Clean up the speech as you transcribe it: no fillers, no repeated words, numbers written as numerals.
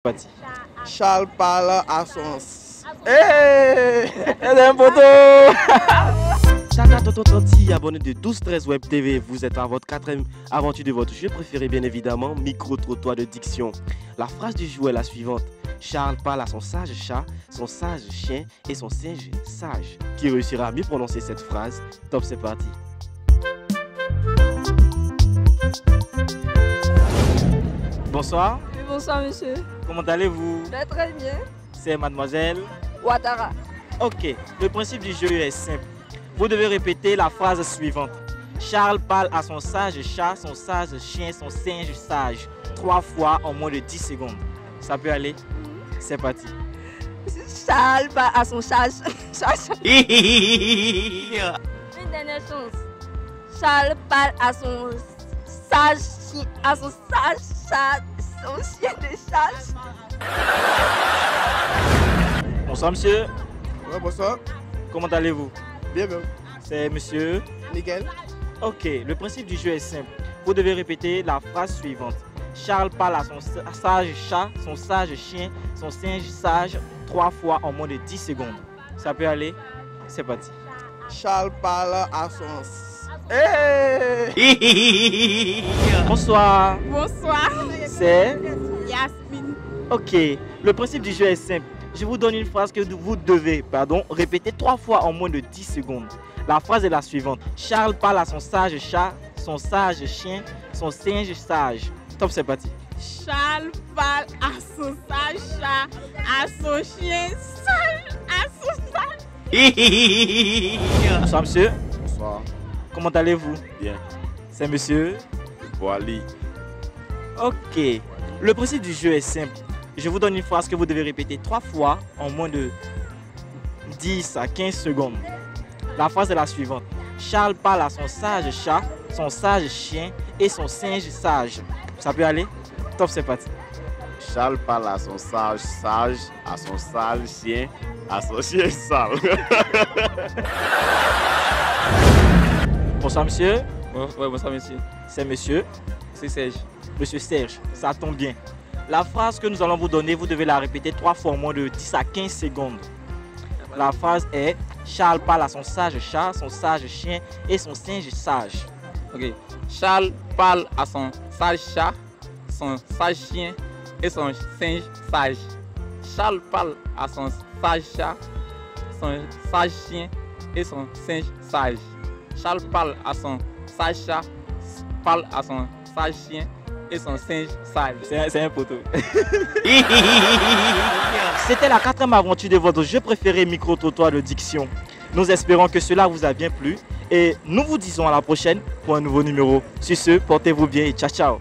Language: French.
Parti. Charles parle à son... Hey! C'est un poteau! Chaka Toti, abonné de 12-13 Web TV, vous êtes à votre 4e aventure de votre jeu préféré, bien évidemment, micro-trottoir de diction. La phrase du jour est la suivante. Charles parle à son sage chat, son sage chien et son singe sage. Qui réussira à mieux prononcer cette phrase? Top, c'est parti. Bonsoir. Oui, bonsoir monsieur. Comment allez-vous? Très bien. C'est mademoiselle Ouattara. Ok, le principe du jeu est simple. Vous devez répéter la phrase suivante. Charles parle à son sage chat, son sage chien, son singe sage 3 fois en moins de 10 secondes. Ça peut aller? C'est parti. Charles parle à son sage. Une dernière chance. Charles parle à son sage chien, à son sage chat, son chien de chasse. Bonsoir monsieur. Ouais, bonsoir. Comment allez-vous? Bien, bien. C'est monsieur. Nickel. Ok, le principe du jeu est simple. Vous devez répéter la phrase suivante. Charles parle à son sage chat, son sage chien, son singe sage 3 fois en moins de 10 secondes. Ça peut aller? C'est parti. Charles parle à son... Hey! Bonsoir. Bonsoir. C'est... Yasmine. Ok, le principe du jeu est simple. Je vous donne une phrase que vous devez répéter 3 fois en moins de 10 secondes. La phrase est la suivante. Charles parle à son sage chat, son sage chien, son singe sage. Top, c'est parti. Charles parle à son sage chat, à son chien sage, à son sage. Bonsoir monsieur. Bonsoir. Comment allez-vous? Bien. C'est monsieur. Wally. Ok. Le principe du jeu est simple. Je vous donne une phrase que vous devez répéter 3 fois en moins de 10 à 15 secondes. La phrase est la suivante. Charles parle à son sage chat, son sage chien et son singe sage. Ça peut aller? Top, c'est parti. Charles parle à son sage à son sale chien, à son chien sale. Bonsoir monsieur. Ouais, bonsoir monsieur. C'est monsieur. C'est Serge. Monsieur Serge, ça tombe bien. La phrase que nous allons vous donner, vous devez la répéter 3 fois en moins de 10 à 15 secondes. La phrase est Charles parle à son sage chat, son sage chien et son singe sage. Ok. Charles parle à son sage chat, son sage chien et son singe sage. Charles parle à son sage chat, son sage chien et son singe sage. Charles parle à son sage chat, parle à son sage chien et son singe sage. C'est un poteau. C'était la 4e aventure de votre jeu préféré micro-trottoir de diction. Nous espérons que cela vous a bien plu et nous vous disons à la prochaine pour un nouveau numéro. Sur ce, portez-vous bien et ciao ciao.